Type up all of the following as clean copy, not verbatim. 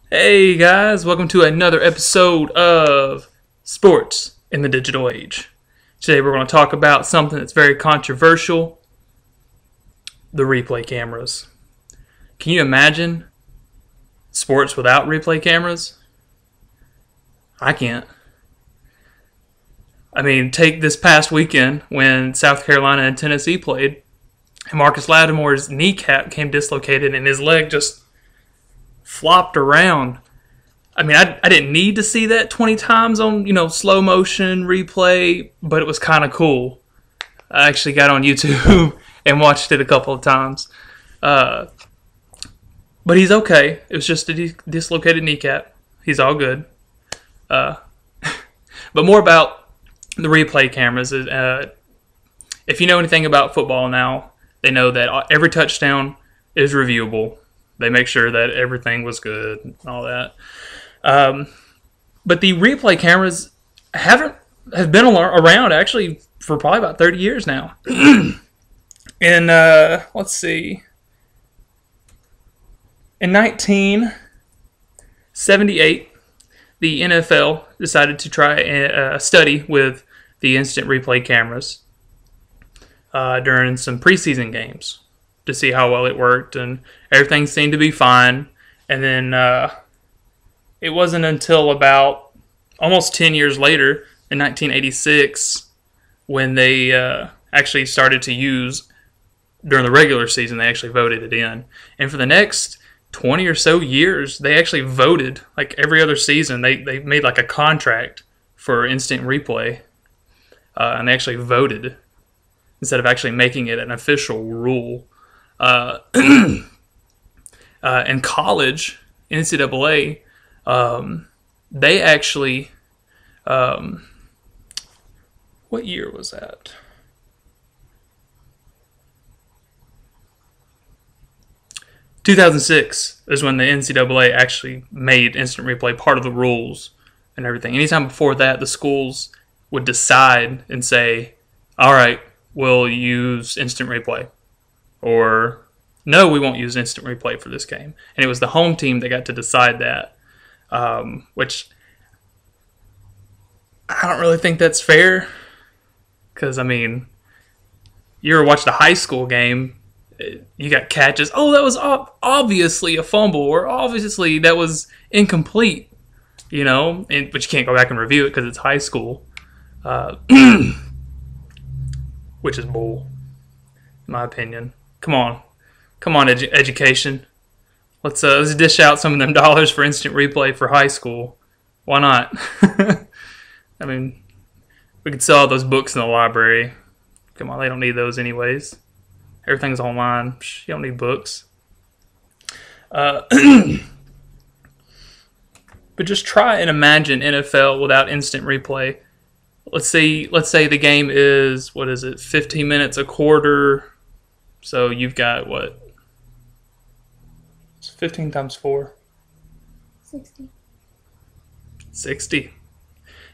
Hey guys, welcome to another episode of Sports in the Digital Age. Today we're going to talk about something that's very controversial, the replay cameras. Can you imagine sports without replay cameras? I can't. I mean, take this past weekend when South Carolina and Tennessee played, and Marcus Lattimore's kneecap came dislocated and his leg just flopped around. I mean, I didn't need to see that 20 times on, slow motion replay, but it was kind of cool. I actually got on YouTube and watched it a couple of times. But he's okay. It was just a dislocated kneecap. He's all good. But more about the replay cameras. If you know anything about football now, they know that every touchdown is reviewable. They make sure that everything was good and all that. But the replay cameras have been around actually for probably about 30 years now. And let's see. In 1978, the NFL decided to try a study with the instant replay cameras during some preseason games to see how well it worked, and everything seemed to be fine. And then it wasn't until about almost 10 years later, in 1986, when they actually started to use, during the regular season, they actually voted it in. And for the next 20 or so years, they actually voted, like every other season, they made like a contract for instant replay, and they actually voted instead of actually making it an official rule. In college, NCAA, they actually, what year was that? 2006 is when the NCAA actually made instant replay part of the rules and everything. Anytime before that, the schools would decide and say, all right, we'll use instant replay. Or, no, we won't use instant replay for this game. And it was the home team that got to decide that, which I don't really think that's fair. Because, I mean, you ever watched a high school game, you got catches. Oh, that was obviously a fumble, or obviously that was incomplete, but you can't go back and review it because it's high school, which is bull, in my opinion. Come on, education. Let's dish out some of them dollars for instant replay for high school. Why not? I mean, we could sell all those books in the library. Come on, they don't need those anyways. Everything's online. You don't need books. But just try and imagine NFL without instant replay. Let's say the game is, 15 minutes a quarter. So you've got what? It's 15 times 4. 60. 60.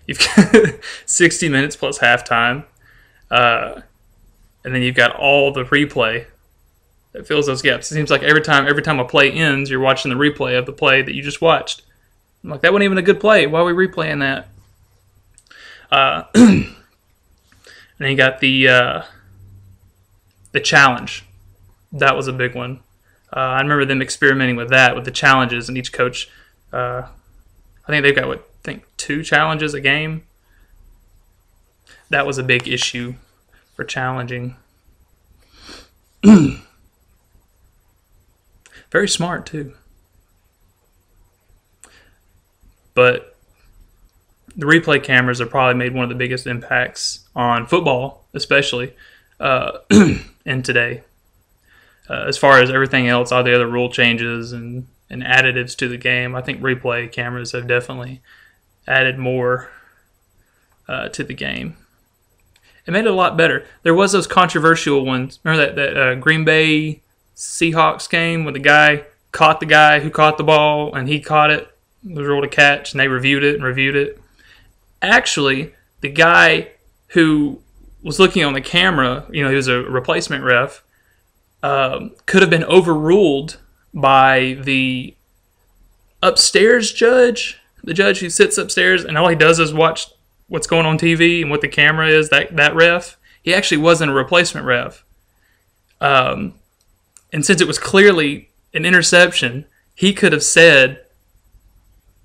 You've got 60 minutes plus halftime. And then you've got all the replay that fills those gaps. It seems like every time a play ends, you're watching the replay of the play that you just watched. I'm like, that wasn't even a good play. Why are we replaying that? And then you got the challenge. That was a big one. I remember them experimenting with that, with the challenges, and each coach, I think they've got 2 challenges a game. That was a big issue for challenging. Very smart too. But the replay cameras have probably made one of the biggest impacts on football, especially in today. As far as everything else, all the other rule changes and additives to the game, I think replay cameras have definitely added more to the game. It made it a lot better. There was those controversial ones. Remember that Green Bay Seahawks game when the guy caught the guy who caught the ball and he caught it. It was ruled a catch, and they reviewed it. Actually, the guy who was looking on the camera, he was a replacement ref, could have been overruled by the upstairs judge, the judge who sits upstairs and all he does is watch what's going on TV and what the camera is, that ref, he actually wasn't a replacement ref. And since it was clearly an interception, he could have said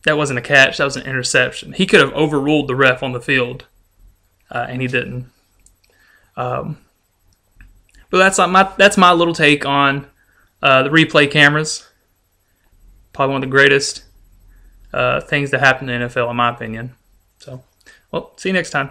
that wasn't a catch, that was an interception. He could have overruled the ref on the field, and he didn't. But that's my little take on the replay cameras. Probably one of the greatest things that happened in the NFL, in my opinion. So, well, see you next time.